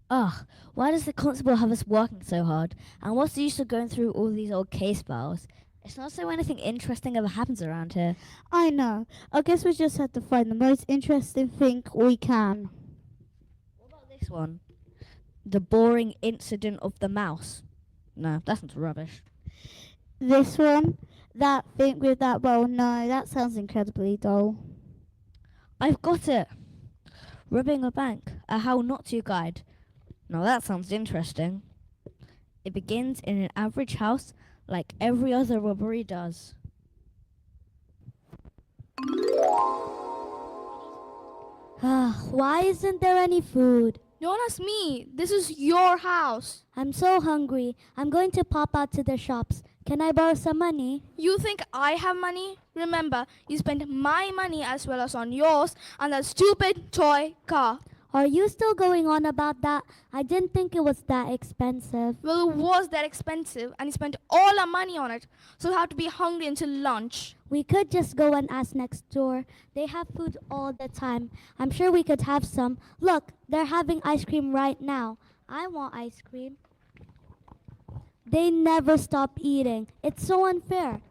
Ugh, why does the constable have us working so hard? And what's the use of going through all these old case files? It's not so anything interesting ever happens around here. I know. I guess we just have to find the most interesting thing we can. What about this one? The boring incident of the mouse. No, that sounds rubbish. This one, that thing with that bowl, no, that sounds incredibly dull. I've got it. Robbing a bank, a how not to guide. Now that sounds interesting. It begins in an average house like every other robbery does. Why isn't there any food? Don't ask me. This is your house. I'm so hungry. I'm going to pop out to the shops. Can I borrow some money? You think I have money? Remember, you spent my money as well as on yours on that stupid toy car. Are you still going on about that? I didn't think it was that expensive. Well, it was that expensive and you spent all our money on it, so you have to be hungry until lunch. We could just go and ask next door. They have food all the time. I'm sure we could have some. Look, they're having ice cream right now. I want ice cream. They never stop eating. It's so unfair.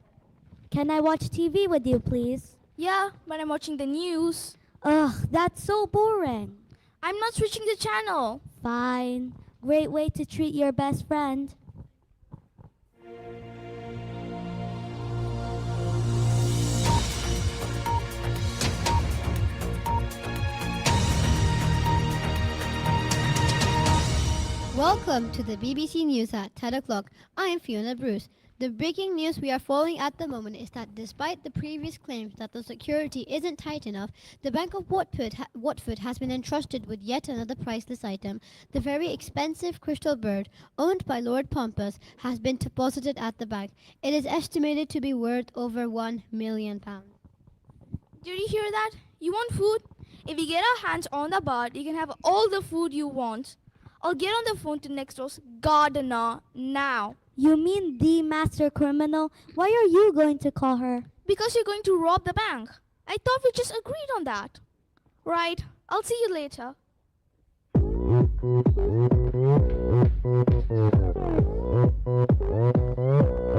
Can I watch TV with you, please? Yeah, but I'm watching the news. Ugh, that's so boring. I'm not switching the channel. Fine. Great way to treat your best friend. Welcome to the BBC News at 10 o'clock. I am Fiona Bruce. The breaking news we are following at the moment is that despite the previous claims that the security isn't tight enough, the Bank of Watford has been entrusted with yet another priceless item. The very expensive crystal bird, owned by Lord Pompous, has been deposited at the bank. It is estimated to be worth over £1 million. Did you hear that? You want food? If we get our hands on the bird, you can have all the food you want. I'll get on the phone to next door's gardener now. You mean the master criminal? Why are you going to call her? Because you're going to rob the bank. I thought we just agreed on that. Right, I'll see you later.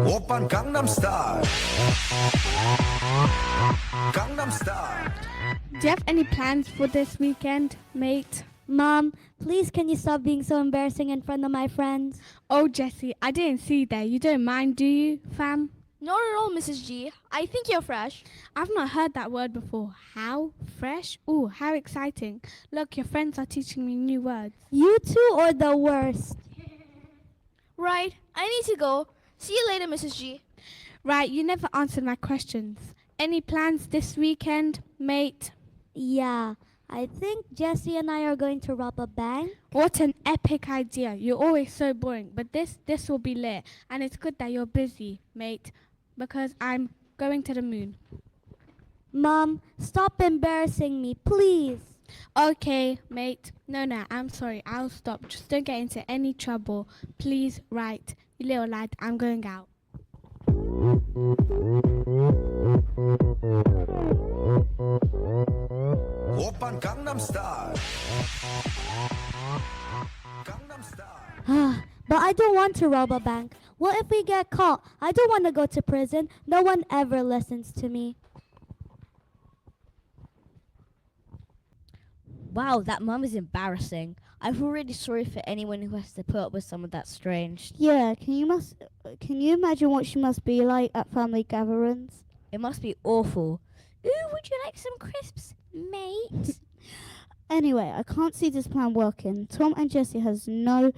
Open Gangnam Style. Gangnam Style. Do you have any plans for this weekend, mate? Mom, please can you stop being so embarrassing in front of my friends? Oh, Jessie, I didn't see you there. You don't mind, do you, fam? Not at all, Mrs. G. I think you're fresh. I've not heard that word before. How? Fresh? Ooh, how exciting. Look, your friends are teaching me new words. You two are the worst. Right, I need to go. See you later, Mrs. G. Right, you never answered my questions. Any plans this weekend, mate? Yeah, I think Jesse and I are going to rob a bank. What an epic idea. You're always so boring, but this will be lit. And it's good that you're busy, mate, because I'm going to the moon. Mom, stop embarrassing me, please. Okay, mate. No, I'm sorry. I'll stop. Just don't get into any trouble. Please, right. You little lad, I'm going out. Open Gangnam Style. Gangnam Style. But I don't want to rob a bank. What if we get caught? I don't want to go to prison. No one ever listens to me. Wow, that mum is embarrassing. I feel really sorry for anyone who has to put up with someone that strange. Yeah, can you imagine what she must be like at family gatherings? It must be awful. Ooh, would you like some crisps, mate? Anyway, I can't see this plan working. Tom and Jesse has no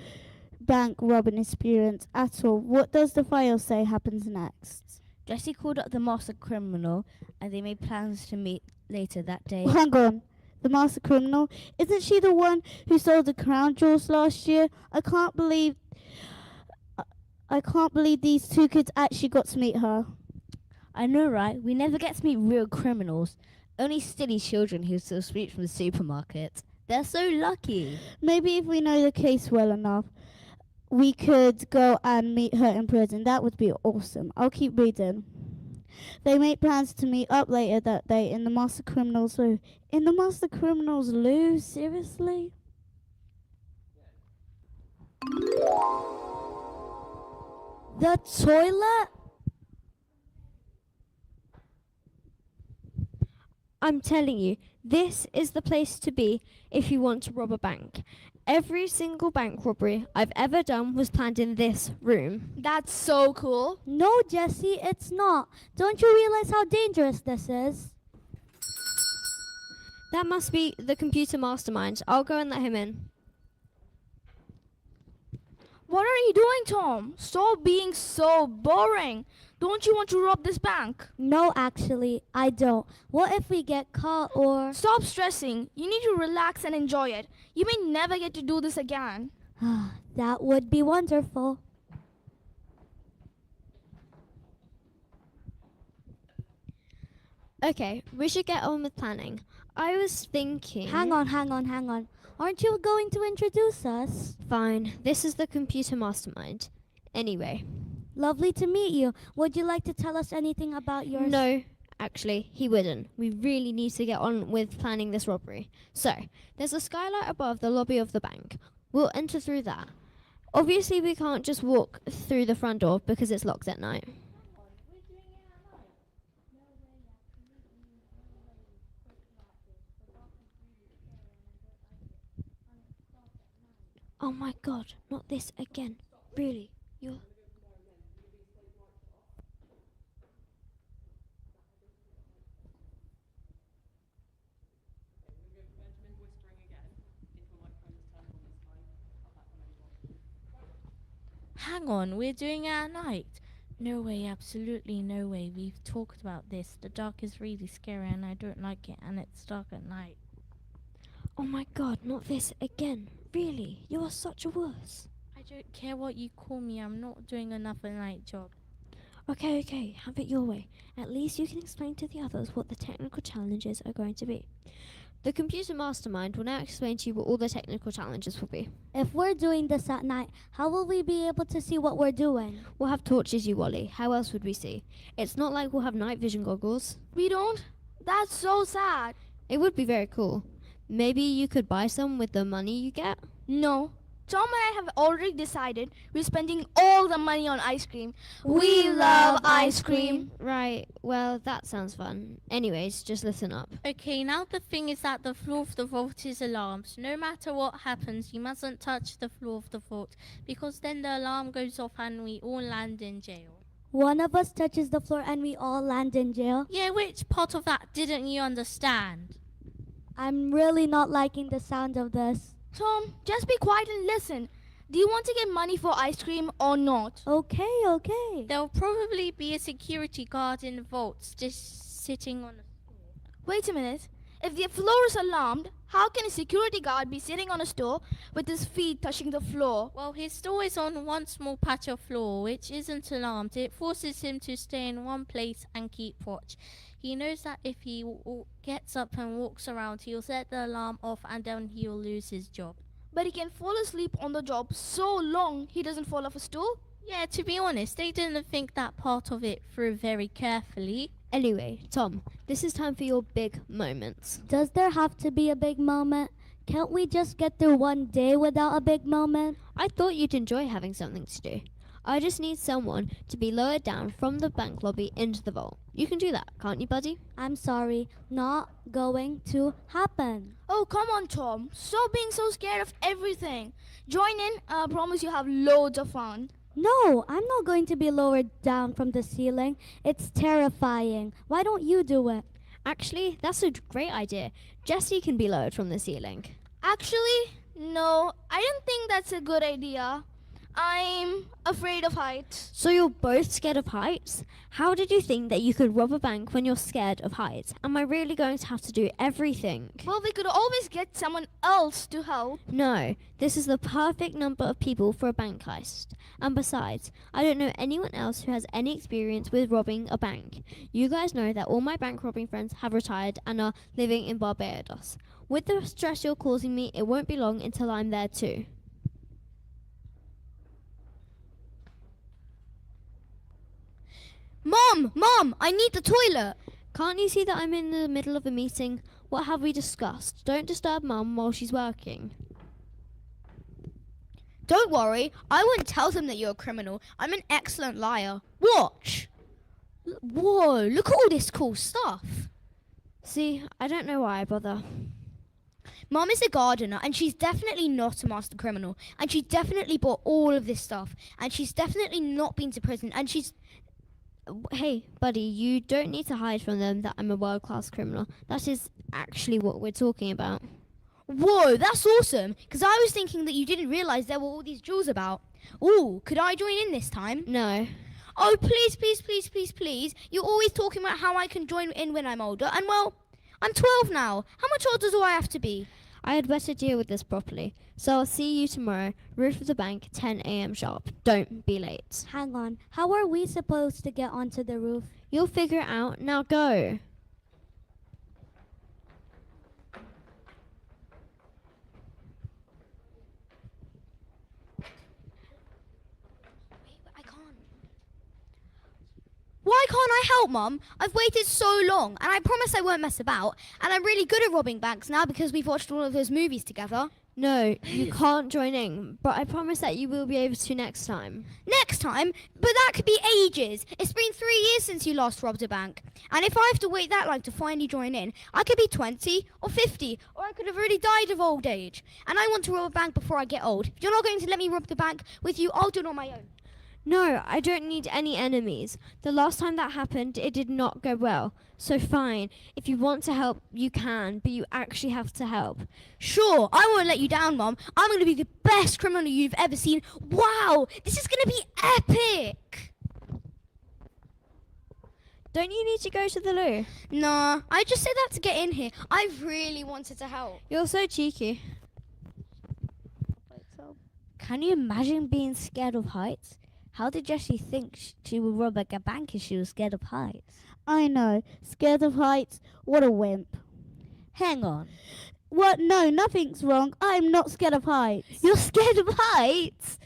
bank robbing experience at all. What does the file say happens next? Jesse called up the master criminal and they made plans to meet later that day. Hang on. The master criminal? Isn't she the one who stole the crown jewels last year? I can't believe these two kids actually got to meet her. I know, right? We never get to meet real criminals. Only silly children who steal sweets from the supermarket. They're so lucky. Maybe if we know the case well enough, we could go and meet her in prison. That would be awesome. I'll keep reading. They made plans to meet up later that day in the Master Criminal's Loo. In the Master Criminal's Loo? Seriously? The toilet? I'm telling you, this is the place to be if you want to rob a bank. Every single bank robbery I've ever done was planned in this room. That's so cool. No, Jesse, it's not. Don't you realize how dangerous this is? That must be the computer mastermind. I'll go and let him in. What are you doing, Tom? Stop being so boring. Don't you want to rob this bank? No, actually, I don't. What if we get caught or... Stop stressing. You need to relax and enjoy it. You may never get to do this again. That would be wonderful. Okay, we should get on with planning. I was thinking... Hang on. Aren't you going to introduce us? Fine, this is the computer mastermind. Anyway. Lovely to meet you. Would you like to tell us anything about your... No, actually, he wouldn't. We really need to get on with planning this robbery. So, there's a skylight above the lobby of the bank. We'll enter through that. Obviously, we can't just walk through the front door because it's locked at night. Oh my god, not this again. Really, you're... Hang on, we're doing it at night. No way, absolutely no way. We've talked about this. The dark is really scary and I don't like it, and it's dark at night. Oh my god, not this again. Really, you are such a wuss. I don't care what you call me, I'm not doing another night job. Okay, have it your way. At least you can explain to the others what the technical challenges are going to be. The computer mastermind will now explain to you what all the technical challenges will be. If we're doing this at night, how will we be able to see what we're doing? We'll have torches, you Wally. How else would we see? It's not like we'll have night vision goggles. We don't? That's so sad. It would be very cool. Maybe you could buy some with the money you get? No. Tom and I have already decided we're spending all the money on ice cream. We love ice cream. Right, well, that sounds fun. Anyways, just listen up. Okay, now the thing is that the floor of the vault is alarmed. No matter what happens, you mustn't touch the floor of the vault, because then the alarm goes off and we all land in jail. One of us touches the floor and we all land in jail? Yeah, which part of that didn't you understand? I'm really not liking the sound of this. Tom, just be quiet and listen. Do you want to get money for ice cream or not? Okay. There'll probably be a security guard in the vaults just sitting on a... Wait a minute. If the floor is alarmed, how can a security guard be sitting on a stool with his feet touching the floor? Well, his store is on one small patch of floor, which isn't alarmed. It forces him to stay in one place and keep watch. He knows that if he gets up and walks around, he'll set the alarm off and then he'll lose his job. But he can fall asleep on the job so long he doesn't fall off a stool? Yeah, to be honest, they didn't think that part of it through very carefully. Anyway, Tom, this is time for your big moments. Does there have to be a big moment? Can't we just get through one day without a big moment? I thought you'd enjoy having something to do. I just need someone to be lowered down from the bank lobby into the vault. You can do that, can't you, buddy? I'm sorry, not going to happen. Oh, come on, Tom. Stop being so scared of everything. Join in. I promise you'll have loads of fun. No, I'm not going to be lowered down from the ceiling. It's terrifying. Why don't you do it? Actually, that's a great idea. Jesse can be lowered from the ceiling. Actually, no. I don't think that's a good idea. I'm afraid of heights. So you're both scared of heights? How did you think that you could rob a bank when you're scared of heights? Am I really going to have to do everything? Well, we could always get someone else to help. No, this is the perfect number of people for a bank heist. And besides, I don't know anyone else who has any experience with robbing a bank. You guys know that all my bank robbing friends have retired and are living in Barbados. With the stress you're causing me, it won't be long until I'm there too. Mom, I need the toilet. Can't you see that I'm in the middle of a meeting? What have we discussed? Don't disturb Mum while she's working. Don't worry, I won't tell them that you're a criminal. I'm an excellent liar. Watch. Whoa, look at all this cool stuff. See, I don't know why I bother. Mum is a gardener and she's definitely not a master criminal. And she definitely bought all of this stuff. And she's definitely not been to prison. And she's... Hey, buddy, you don't need to hide from them that I'm a world-class criminal. That is actually what we're talking about. Whoa, that's awesome. Because I was thinking that you didn't realise there were all these jewels about. Ooh, could I join in this time? No. Oh, please, please, please, please, please. You're always talking about how I can join in when I'm older. And well, I'm 12 now. How much older do I have to be? I had better deal with this properly. So I'll see you tomorrow, roof of the bank, 10 a.m. sharp. Don't be late. Hang on. How are we supposed to get onto the roof? You'll figure it out. Now go. I can't. Why can't I help, Mum? I've waited so long, and I promise I won't mess about. And I'm really good at robbing banks now because we've watched all of those movies together. No, you can't join in, but I promise that you will be able to next time. Next time? But that could be ages. It's been 3 years since you last robbed a bank. And if I have to wait that long to finally join in, I could be 20 or 50, or I could have already died of old age. And I want to rob a bank before I get old. If you're not going to let me rob the bank with you, I'll do it on my own. No, I don't need any enemies. The last time that happened, it did not go well. So fine, if you want to help, you can, but you actually have to help. Sure, I won't let you down, Mum. I'm going to be the best criminal you've ever seen. Wow, this is going to be epic. Don't you need to go to the loo? Nah, I just said that to get in here. I really wanted to help. You're so cheeky. Can you imagine being scared of heights? How did Jessie think she would rob a bank if she was scared of heights? I know. Scared of heights? What a wimp. Hang on. What? No, nothing's wrong. I'm not scared of heights. You're scared of heights?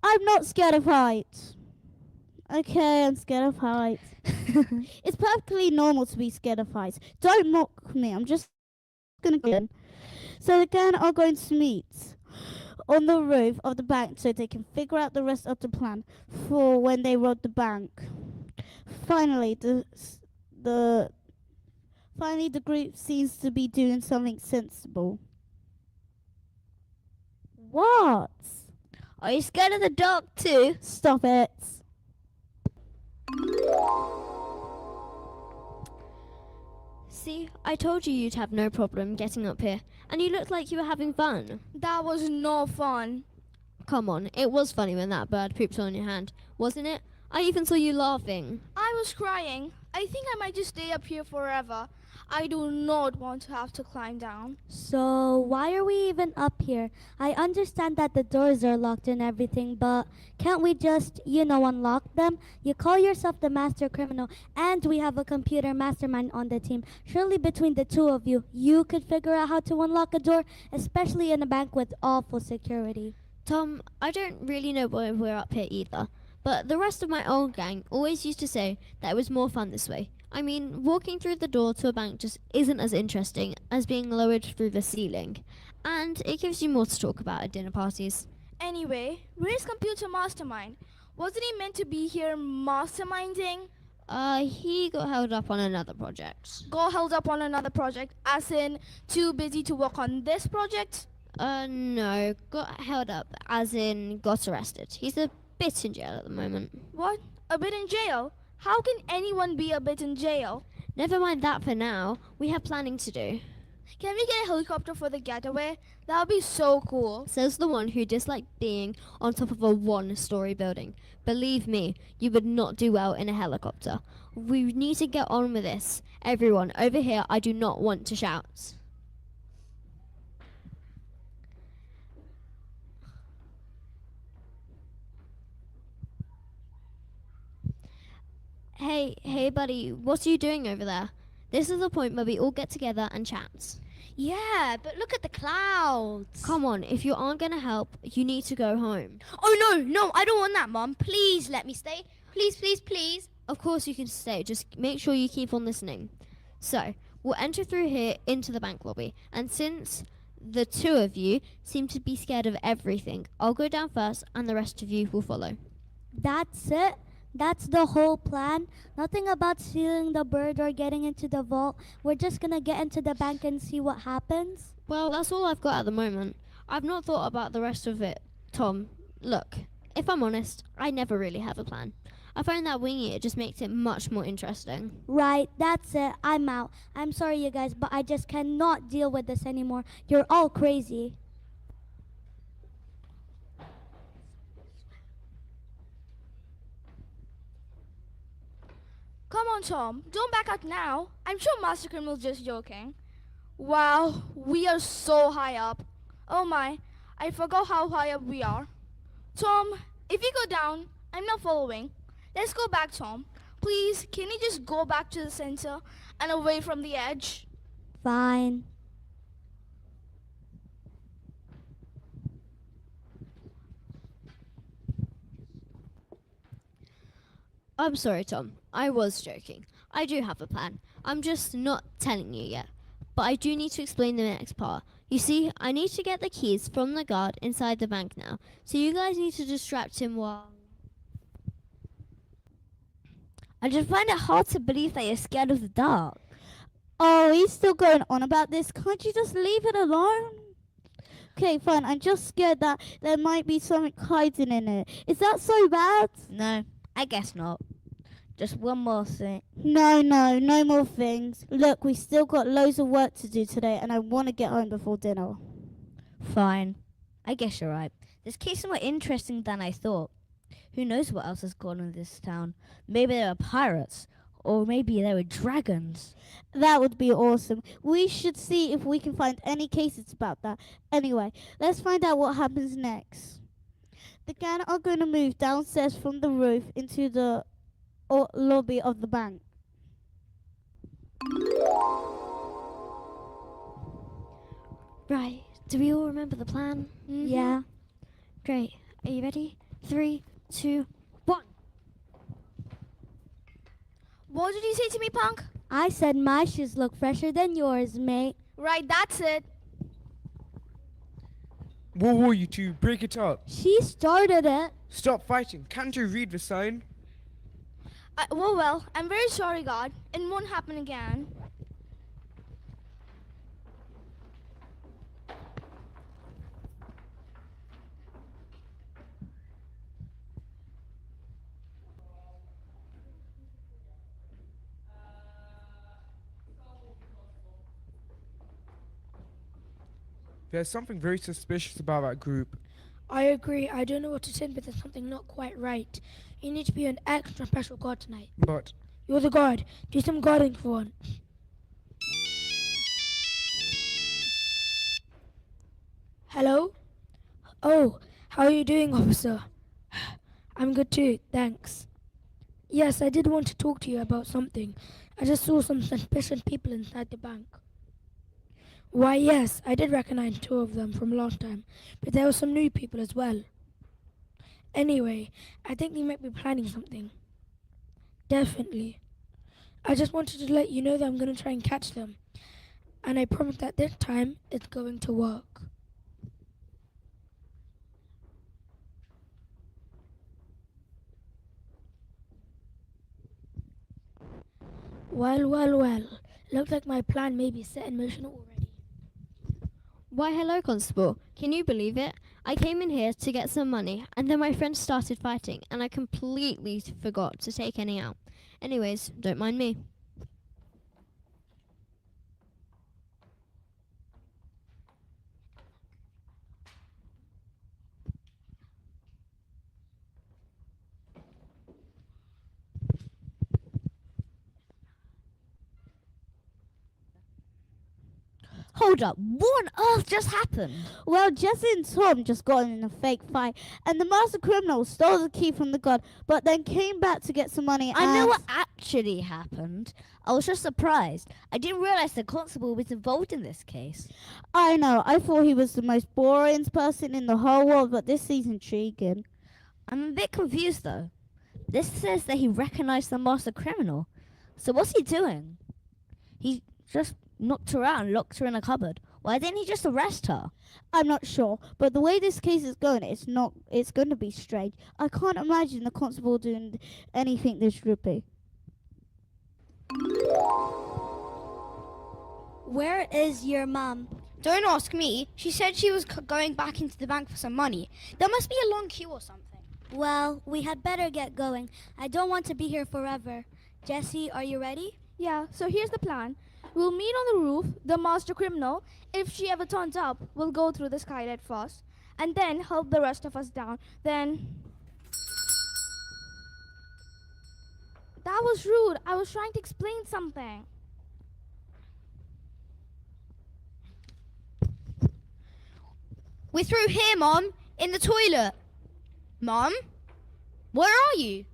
I'm not scared of heights. Okay, I'm scared of heights. It's perfectly normal to be scared of heights. Don't mock me. I'm just gonna go in. So the gang are going to meet on the roof of the bank so they can figure out the rest of the plan for when they rob the bank. Finally, the group seems to be doing something sensible. What? Are you scared of the dark too? Stop it. See, I told you you'd have no problem getting up here, and you looked like you were having fun. That was no fun. Come on, it was funny when that bird pooped on your hand, wasn't it? I even saw you laughing. I was crying. I think I might just stay up here forever. I do not want to have to climb down. So why are we even up here? I understand that the doors are locked and everything, but can't we just, unlock them? You call yourself the master criminal, and we have a computer mastermind on the team. Surely between the two of you, you could figure out how to unlock a door, especially in a bank with awful security. Tom, I don't really know why we're up here either, but the rest of my old gang always used to say that it was more fun this way. I mean, walking through the door to a bank just isn't as interesting as being lowered through the ceiling. And it gives you more to talk about at dinner parties. Anyway, where's Computer Mastermind? Wasn't he meant to be here masterminding? He got held up on another project. Got held up on another project, as in too busy to work on this project? No, got held up as in got arrested. He's a bit in jail at the moment. What? A bit in jail? How can anyone be a bit in jail? Never mind that for now. We have planning to do. Can we get a helicopter for the getaway? That would be so cool. Says the one who disliked being on top of a one-story building. Believe me, you would not do well in a helicopter. We need to get on with this. Everyone, over here, I do not want to shout. Hey buddy, what are you doing over there? This is the point where we all get together and chat. Yeah, but look at the clouds. Come on, if you aren't going to help, you need to go home. Oh, no, I don't want that, Mum. Please let me stay. Please, please, please. Of course you can stay, just make sure you keep on listening. So, we'll enter through here into the bank lobby, and since The two of you seem to be scared of everything. I'll go down first and the rest of you will follow. That's it? That's the whole plan? Nothing about stealing the bird or getting into the vault? We're just gonna get into the bank and see what happens? Well, that's all I've got at the moment. I've not thought about the rest of it, Tom. Look, if I'm honest, I never really have a plan. I find that winging it just makes it much more interesting. Right, that's it. I'm out. I'm sorry, you guys, but I just cannot deal with this anymore. You're all crazy. Come on, Tom. Don't back out now. I'm sure Master Criminal's just joking. Wow, we are so high up. Oh my, I forgot how high up we are. Tom, if you go down, I'm not following. Let's go back, Tom. Please, can you just go back to the center and away from the edge? Fine. I'm sorry, Tom. I was joking. I do have a plan. I'm just not telling you yet. But I do need to explain the next part. You see, I need to get the keys from the guard inside the bank now. So you guys need to distract him while... I just find it hard to believe that you're scared of the dark. Oh, he's still going on about this. Can't you just leave it alone? Okay, fine. I'm just scared that there might be something hiding in it. Is that so bad? No, I guess not. Just one more thing. No more things. Look, we still got loads of work to do today, and I want to get home before dinner. Fine. I guess you're right. This case is more interesting than I thought. Who knows what else has gone on in this town? Maybe there are pirates. Or maybe there were dragons. That would be awesome. We should see if we can find any cases about that. Anyway, let's find out what happens next. The gang are going to move downstairs from the roof into the lobby of the bank. Right. Do we all remember the plan? Mm-hmm. Yeah. Great. Are you ready? 3, 2, 1. What did you say to me, punk? I said my shoes look fresher than yours, mate. Right, that's it. Whoa, you two, break it up. She started it. Stop fighting. Can't you read the sign? Well, I'm very sorry, God. It won't happen again. There's something very suspicious about that group. I agree. I don't know what to say, but there's something not quite right. You need to be an extra special guard tonight. But You're the guard. Do some guarding for one. Hello? Oh, how are you doing, officer? I'm good too, thanks. Yes, I did want to talk to you about something. I just saw some suspicious people inside the bank. Why, yes, I did recognize 2 of them from last time, but there were some new people as well. Anyway, I think they might be planning something. Definitely. I just wanted to let you know that I'm going to try and catch them. And I promise that this time it's going to work. Well. Looks like my plan may be set in motion already. Why, hello, Constable. Can you believe it? I came in here to get some money, and then my friends started fighting, and I completely forgot to take any out. Anyways, don't mind me. Hold up, what on earth just happened? Well, Jesse and Tom just got in a fake fight, and the master criminal stole the key from the guard, but then came back to get some money. I know what actually happened. I was just surprised. I didn't realize the constable was involved in this case. I know. I thought he was the most boring person in the whole world, but this is intriguing. I'm a bit confused though. This says that he recognized the master criminal. So what's he doing? He just knocked her out and locked her in a cupboard. Why didn't he just arrest her? I'm not sure, but the way this case is going, it's going to be strange. I can't imagine the constable doing anything this trippy. Where is your mum? Don't ask me. She said she was going back into the bank for some money. There must be a long queue or something. Well, we had better get going. I don't want to be here forever. Jesse, are you ready? Yeah, so here's the plan. We'll meet on the roof, the master criminal. If she ever turns up, we'll go through the skylight first. And then help the rest of us down. Then... That was rude. I was trying to explain something. We're through here, Mom. In the toilet. Mom? Where are you?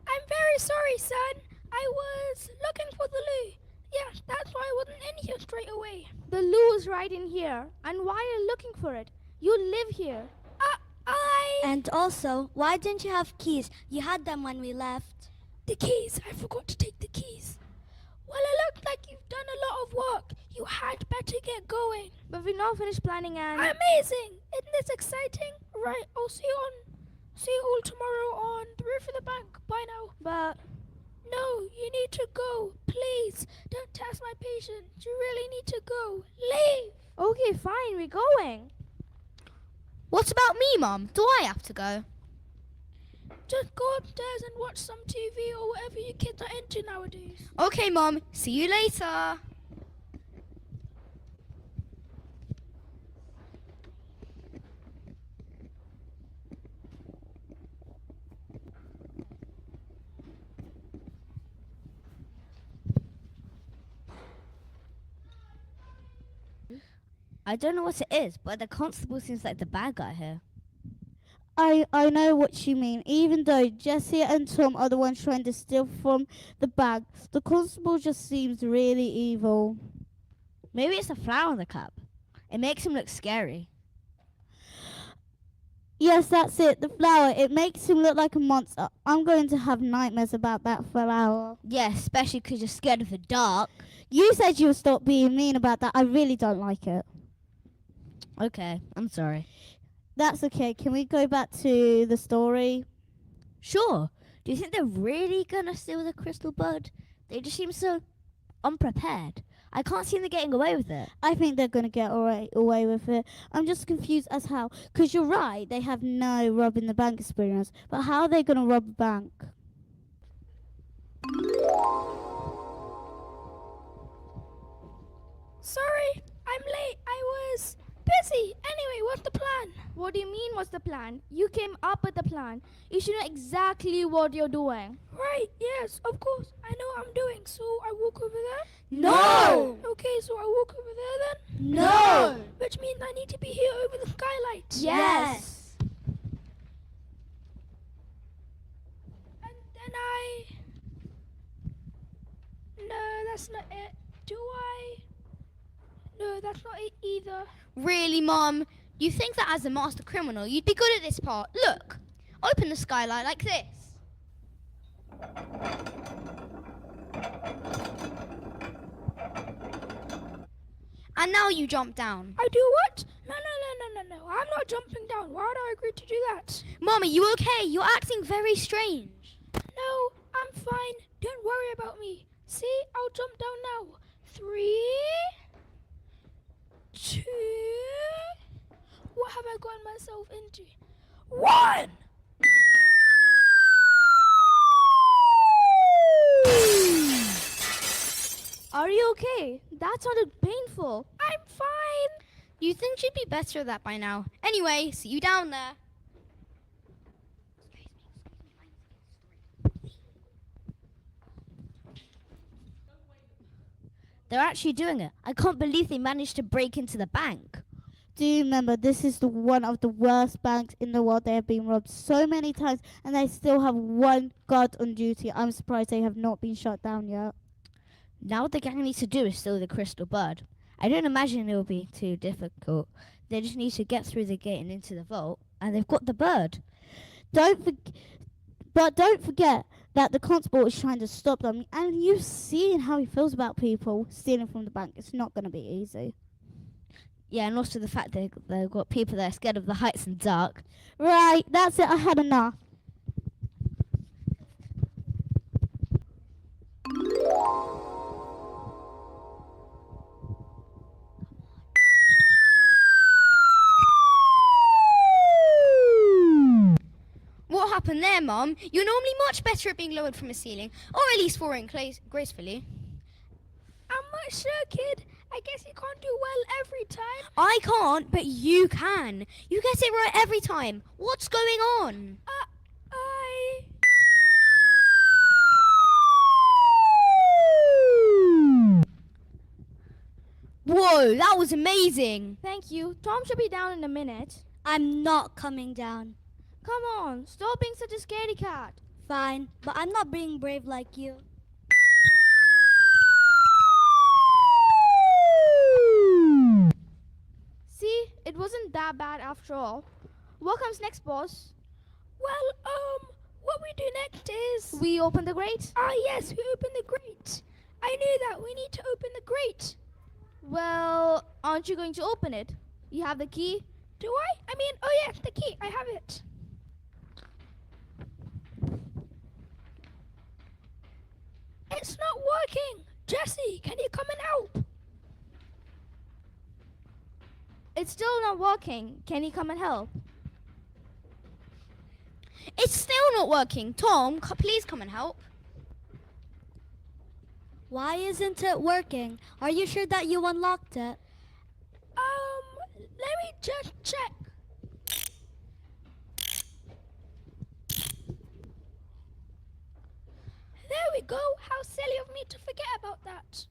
I'm very sorry, son. I was looking for the loo. Yeah, that's why I wasn't in here straight away. The loo is right in here. And why are you looking for it? You live here. And also, why didn't you have keys? You had them when we left. The keys. I forgot to take the keys. Well, it looked like you've done a lot of work. You had better get going. But we're not finished planning and... Amazing! Isn't this exciting? Right, I'll see you all tomorrow on the roof of the bank. Bye now. But... No, you need to go. Please, don't test my patience. You really need to go. Leave! Okay, fine, we're going. What about me, Mom? Do I have to go? Just go upstairs and watch some TV or whatever you kids are into nowadays. Okay, Mom. See you later. I don't know what it is, but the constable seems like the bad guy here. I know what you mean. Even though Jesse and Tom are the ones trying to steal from the bag, the constable just seems really evil. Maybe it's a flower on the cap. It makes him look scary. Yes, that's it. The flower. It makes him look like a monster. I'm going to have nightmares about that flower. Yeah, especially because you're scared of the dark. You said you would stop being mean about that. I really don't like it. Okay, I'm sorry. That's okay. Can we go back to the story? Sure. Do you think they're really gonna steal the crystal bud? They just seem so unprepared. I can't see them getting away with it. I think they're going to get away with it. I'm just confused as how. Because you're right, they have no robbing the bank experience. But how are they going to rob a bank? Sorry, I'm late. I was busy. Anyway, what's the plan? What do you mean, what's the plan? You came up with the plan. You should know exactly what you're doing. Right, yes, of course. I know what I'm doing, so I walk over there? No! Okay, so I walk over there then? No! Which means I need to be here over the skylight. Yes! And then I... No, that's not it. Do I? No, that's not it either. Really, Mom? You think that as a master criminal, you'd be good at this part? Look, open the skylight like this. And now you jump down. I do what? No. I'm not jumping down. Why would I agree to do that? Mom, are you okay? You're acting very strange. No, I'm fine. Don't worry about me. See, I'll jump down now. 3, 2... What have I gotten myself into? 1! Are you okay? That sounded painful. I'm fine. You think you'd be better at that by now. Anyway, see you down there. They're actually doing it. I can't believe they managed to break into the bank. Do you remember, this is one of the worst banks in the world. They have been robbed so many times and they still have one guard on duty. I'm surprised they have not been shut down yet. Now what the gang needs to do is steal the crystal bud. I don't imagine it will be too difficult. They just need to get through the gate and into the vault, and they've got the bird. Don't forget, that the constable is trying to stop them. And you've seen how he feels about people stealing from the bank. It's not going to be easy. Yeah, and also the fact that they've got people that are scared of the heights and dark. Right, that's it. I had enough. What happened there, Mum? You're normally much better at being lowered from a ceiling, or at least falling gracefully. I'm not sure, kid. I guess you can't do well every time. I can't, but you can. You get it right every time. What's going on? I... Whoa, that was amazing. Thank you. Tom should be down in a minute. I'm not coming down. Come on, stop being such a scaredy cat. Fine, but I'm not being brave like you. See, it wasn't that bad after all. What comes next, boss? Well, what we do next is... We open the grate? Ah, yes, we open the grate. I knew that. We need to open the grate. Well, aren't you going to open it? You have the key? Do I? I mean, oh yes, the key. I have it. It's not working. Jesse, can you come and help? It's still not working. Can you come and help? It's still not working. Tom, please come and help. Why isn't it working? Are you sure that you unlocked it? Let me just check. There we go. How silly of me to forget about that.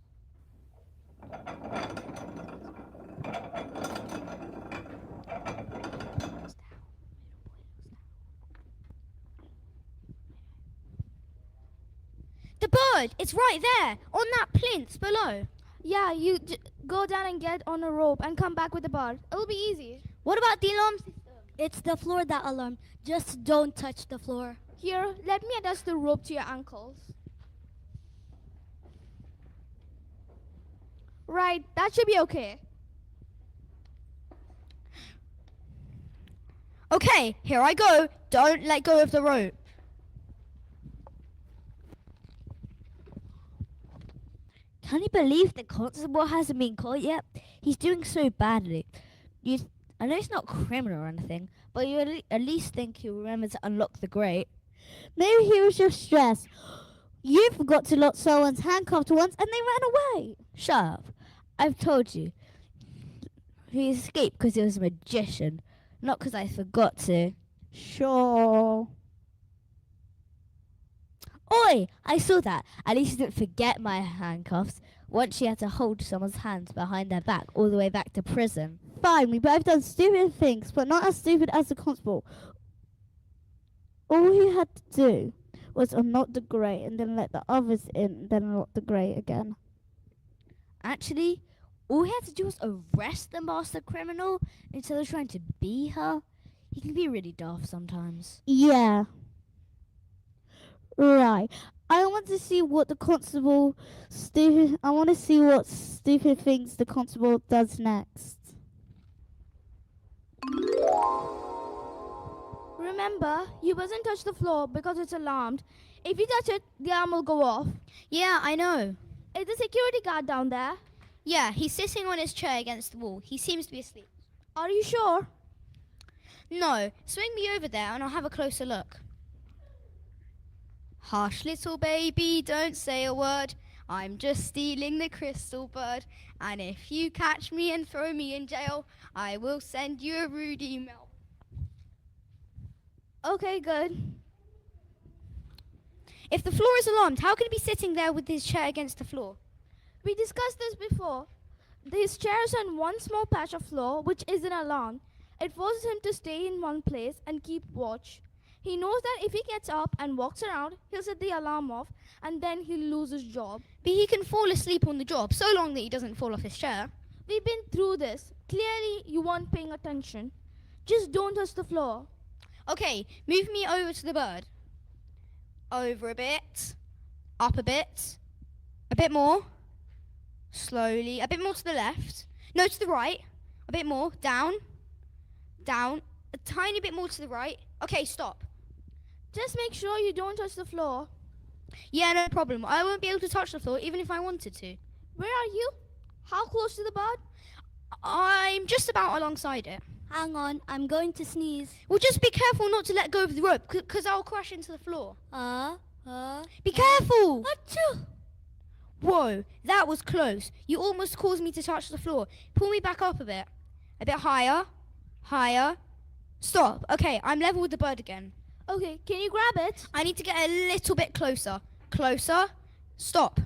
The bird, it's right there, on that plinth below. Yeah, you go down and get on a rope and come back with the bird. It'll be easy. What about the alarm system? It's the floor that alarmed. Just don't touch the floor. Here, let me attach the rope to your ankles. Right, that should be okay. Okay, here I go. Don't let go of the rope. Can you believe the constable hasn't been caught yet? He's doing so badly. I know he's not criminal or anything, but you at least think he'll remember to unlock the grate. Maybe he was just stressed. You forgot to lock someone's handcuffed once and they ran away. Shut up. I've told you. He escaped because he was a magician, not because I forgot to. Sure. Oi! I saw that. At least you didn't forget my handcuffs. Once she had to hold someone's hands behind their back all the way back to prison. Fine, we both done stupid things, but not as stupid as the constable. All he had to do was unlock the grate and then let the others in and then unlock the grate again. Actually, all he had to do was arrest the master criminal instead of trying to be her. He can be really daft sometimes. Yeah. Right. I want to see what the constable I want to see what stupid things the constable does next. Remember, you mustn't touch the floor because it's alarmed. If you touch it, the alarm will go off. Yeah, I know. Is the security guard down there? Yeah, he's sitting on his chair against the wall. He seems to be asleep. Are you sure? No, swing me over there and I'll have a closer look. Hush, little baby, don't say a word. I'm just stealing the crystal bird. And if you catch me and throw me in jail, I will send you a rude email. Okay, good. If the floor is alarmed, how can he be sitting there with his chair against the floor? We discussed this before. His chair is on one small patch of floor which isn't alarmed. It forces him to stay in one place and keep watch. He knows that if he gets up and walks around, he'll set the alarm off and then he'll lose his job. But he can fall asleep on the job, so long that he doesn't fall off his chair. We've been through this. Clearly, you weren't paying attention. Just don't touch the floor. Okay, move me over to the bird. Over a bit. Up a bit. A bit more. Slowly. A bit more to the left. No, to the right. A bit more. Down. Down. A tiny bit more to the right. Okay, stop. Just make sure you don't touch the floor. Yeah, no problem. I won't be able to touch the floor even if I wanted to. Where are you? How close to the bird? I'm just about alongside it. Hang on, I'm going to sneeze. Well, just be careful not to let go of the rope, because I'll crash into the floor. Be careful! Achoo! Whoa, that was close. You almost caused me to touch the floor. Pull me back up a bit. A bit higher. Higher. Stop. Okay, I'm level with the bird again. Okay, can you grab it? I need to get a little bit closer. Closer. Stop.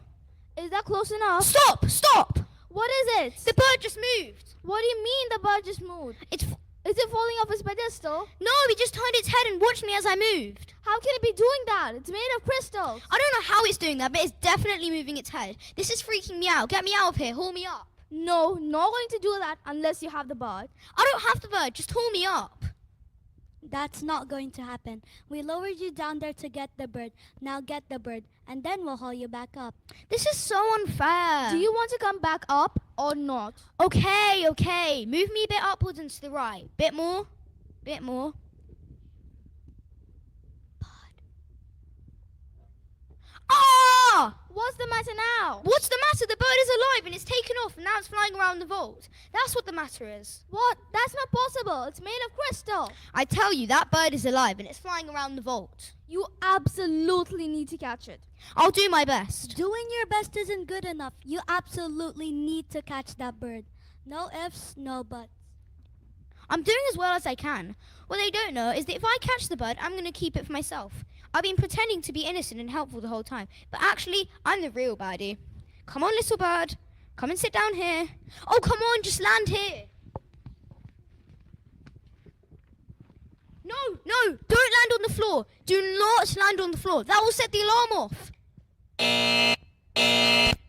Is that close enough? Stop! Stop! What is it? The bird just moved. What do you mean the bird just moved? Is it falling off its pedestal? No, it just turned its head and watched me as I moved. How can it be doing that? It's made of crystals. I don't know how it's doing that, but it's definitely moving its head. This is freaking me out. Get me out of here. Haul me up. No, not going to do that unless you have the bird. I don't have the bird. Just haul me up. That's not going to happen. We lowered you down there to get the bird. Now get the bird, and then we'll haul you back up. This is so unfair. Do you want to come back up or not? Okay, okay. Move me a bit upwards and to the right. Bit more. Bit more. Ah! What's the matter now? What's the matter? The bird is alive and it's taken off and now it's flying around the vault. That's what the matter is. What? That's not possible. It's made of crystal. I tell you, that bird is alive and it's flying around the vault. You absolutely need to catch it. I'll do my best. Doing your best isn't good enough. You absolutely need to catch that bird. No ifs, no buts. I'm doing as well as I can. What they don't know is that if I catch the bird, I'm going to keep it for myself. I've been pretending to be innocent and helpful the whole time, but actually, I'm the real baddie. Come on, little bird. Come and sit down here. Oh, come on, just land here. No, no, don't land on the floor. Do not land on the floor. That will set the alarm off.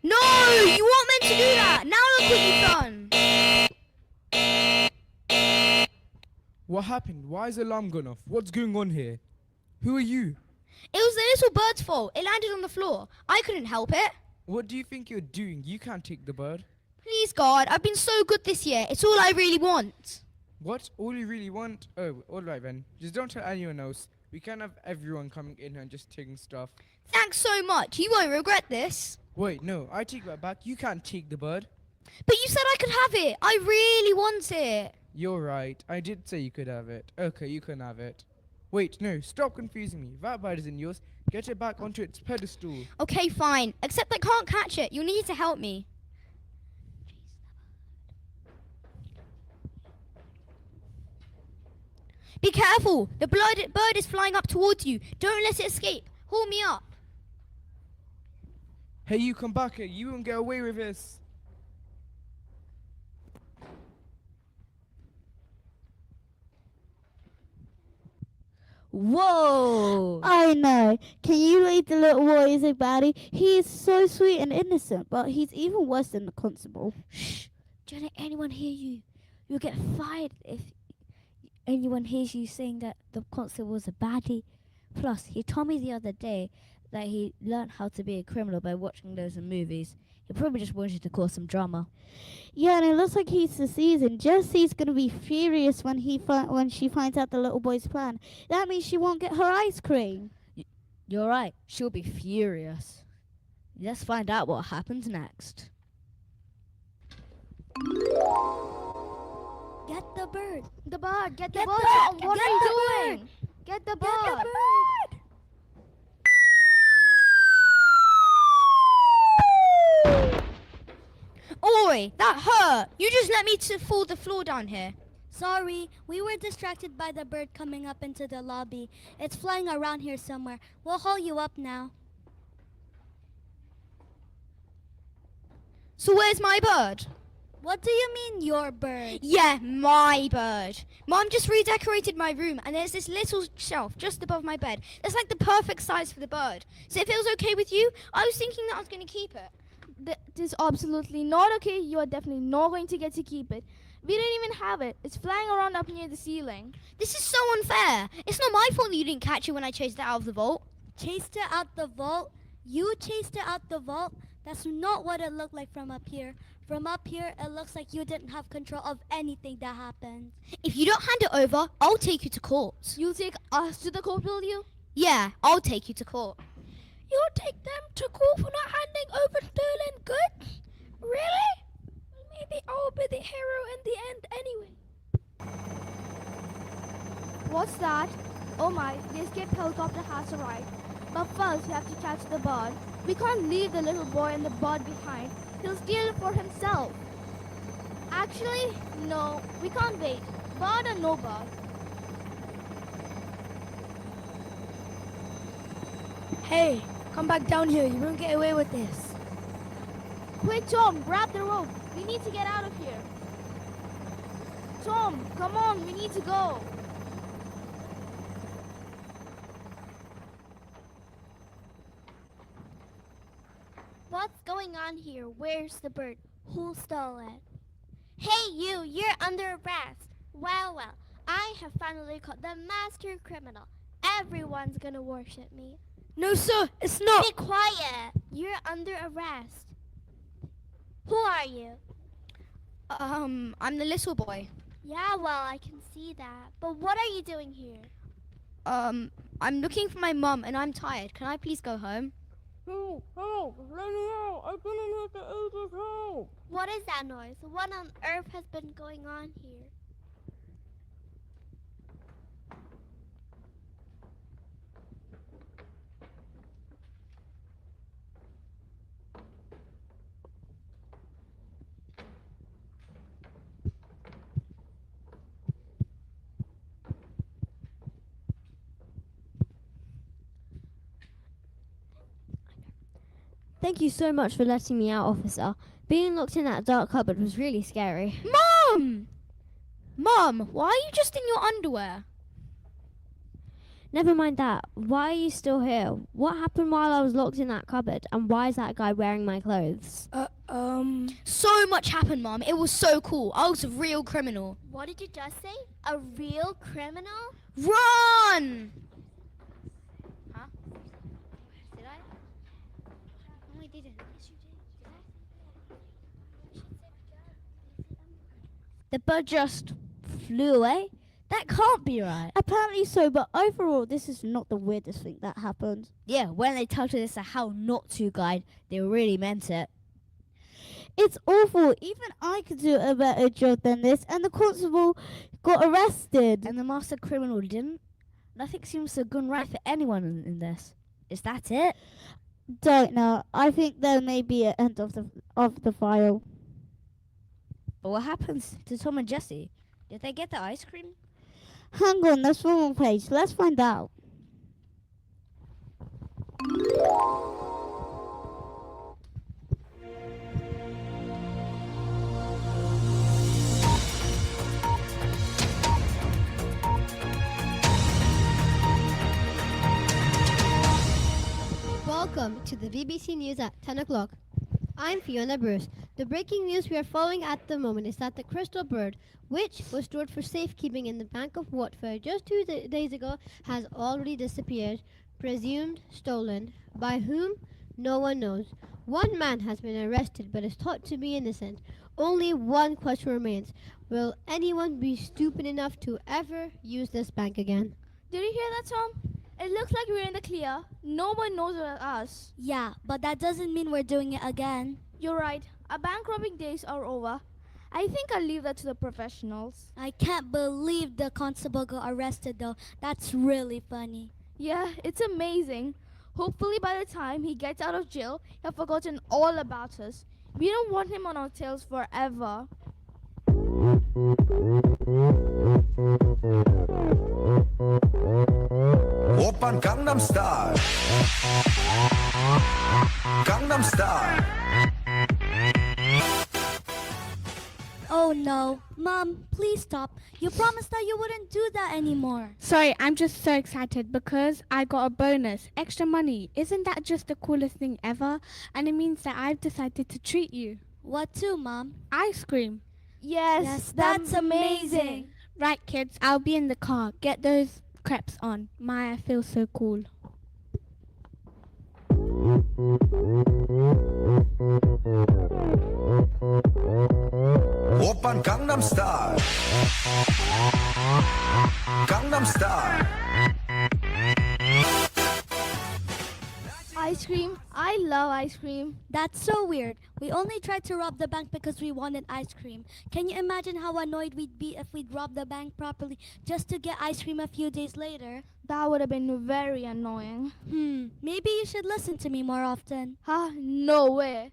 No, you weren't meant to do that. Now look what you've done. What happened? Why is the alarm gone off? What's going on here? Who are you? It was the little bird's fault. It landed on the floor. I couldn't help it. What do you think you're doing? You can't take the bird. Please, God, I've been so good this year. It's all I really want. What? All you really want? Oh, alright then. Just don't tell anyone else. We can't have everyone coming in here and just taking stuff. Thanks so much. You won't regret this. Wait, no, I take that back. You can't take the bird. But you said I could have it. I really want it. You're right. I did say you could have it. Okay, you can have it. Wait, no, stop confusing me. That bird isn't yours. Get it back onto its pedestal. Okay, fine. Except I can't catch it. You'll need to help me. Be careful. The bird is flying up towards you. Don't let it escape. Haul me up. Hey, you come back here. You won't get away with this. Whoa! I know. Can you leave the little boy as a baddie? He is so sweet and innocent, but he's even worse than the constable. Shh! Don't let anyone hear you. You'll get fired if anyone hears you saying that the constable was a baddie. Plus, he told me the other day that he learned how to be a criminal by watching those in movies. He probably just wanted to cause some drama. Yeah, and it looks like he's the season. Jesse's gonna be furious when she finds out the little boy's plan. That means she won't get her ice cream. You're right. She'll be furious. Let's find out what happens next. Get the bird. The bird. Get the Get bird. the bird. What Get are you the doing? Get the Get bird. the bird. Oi, that hurt. You just let me to fall the floor down here. Sorry, we were distracted by the bird coming up into the lobby. It's flying around here somewhere. We'll haul you up now. So where's my bird? What do you mean, your bird? Yeah, my bird. Mom just redecorated my room and there's this little shelf just above my bed. That's like the perfect size for the bird. So if it was okay with you, I was thinking that I was going to keep it. That is absolutely not okay. You are definitely not going to get to keep it. We didn't even have it. It's flying around up near the ceiling. This is so unfair. It's not my fault that you didn't catch it when I chased it out of the vault. Chased her out the vault? You chased her out the vault? That's not what it looked like from up here. From up here, it looks like you didn't have control of anything that happened. If you don't hand it over, I'll take you to court. You'll take us to the court, will you? Yeah, I'll take you to court. You'll take them to court for not handing over stolen goods? Really? Well, maybe I'll be the hero in the end anyway. What's that? Oh my, the escape helicopter has arrived. But first, we have to catch the bird. We can't leave the little boy and the bird behind. He'll steal it for himself. Actually, no, we can't wait. Bird or no bird. Hey, come back down here. You won't get away with this. Quick, Tom, grab the rope. We need to get out of here. Tom, come on, we need to go. What's going on here? Where's the bird? Who stole it? Hey you, you're under arrest. Well, I have finally caught the master criminal. Everyone's gonna worship me. No, sir, it's not. Be quiet. You're under arrest. Who are you? I'm the little boy. Yeah, well, I can see that. But what are you doing here? I'm looking for my mum and I'm tired. Can I please go home? Help! Help! Let me out! I've been in here for ages. Help! What is that noise? What on earth has been going on here? Thank you so much for letting me out, officer. Being locked in that dark cupboard was really scary. Mum! Mum, why are you just in your underwear? Never mind that. Why are you still here? What happened while I was locked in that cupboard? And why is that guy wearing my clothes? So much happened, Mum. It was so cool. I was a real criminal. What did you just say? A real criminal? Run! Huh? Did I? No, I didn't. Yes, you did. The bird just flew away? That can't be right. Apparently so, but overall, this is not the weirdest thing that happened. Yeah, when they told us a how not to guide, they really meant it. It's awful. Even I could do a better job than this, and the constable got arrested. And the master criminal didn't. Nothing seems to have gone right for anyone in this. Is that it? Don't know. I think there may be an end of the file. But what happens to Tom and Jesse? Did they get the ice cream? Hang on, there's one more page. Let's find out. Welcome to the BBC News at 10 o'clock. I'm Fiona Bruce. The breaking news we are following at the moment is that the crystal bird, which was stored for safekeeping in the Bank of Watford just 2 days ago, has already disappeared, presumed stolen. By whom? No one knows. One man has been arrested but is thought to be innocent. Only one question remains. Will anyone be stupid enough to ever use this bank again? Did you hear that, Tom? It looks like we're in the clear. No one knows about us. Yeah, but that doesn't mean we're doing it again. You're right. Our bank robbing days are over. I think I'll leave that to the professionals. I can't believe the constable got arrested though. That's really funny. Yeah, it's amazing. Hopefully by the time he gets out of jail, he'll have forgotten all about us. We don't want him on our tails forever. Oppan Gangnam Style. Gangnam Style. Oh no. Mom, please stop. You promised that you wouldn't do that anymore. Sorry, I'm just so excited because I got a bonus. Extra money. Isn't that just the coolest thing ever? And it means that I've decided to treat you. What to, Mom? Ice cream. Yes, that's amazing. Right, kids, I'll be in the car. Get those crepes on. My, I feel so cool. Oppan Gangnam Style. Gangnam Style. Ice cream? I love ice cream. That's so weird. We only tried to rob the bank because we wanted ice cream. Can you imagine how annoyed we'd be if we'd robbed the bank properly just to get ice cream a few days later? That would have been very annoying. Maybe you should listen to me more often. Huh? No way.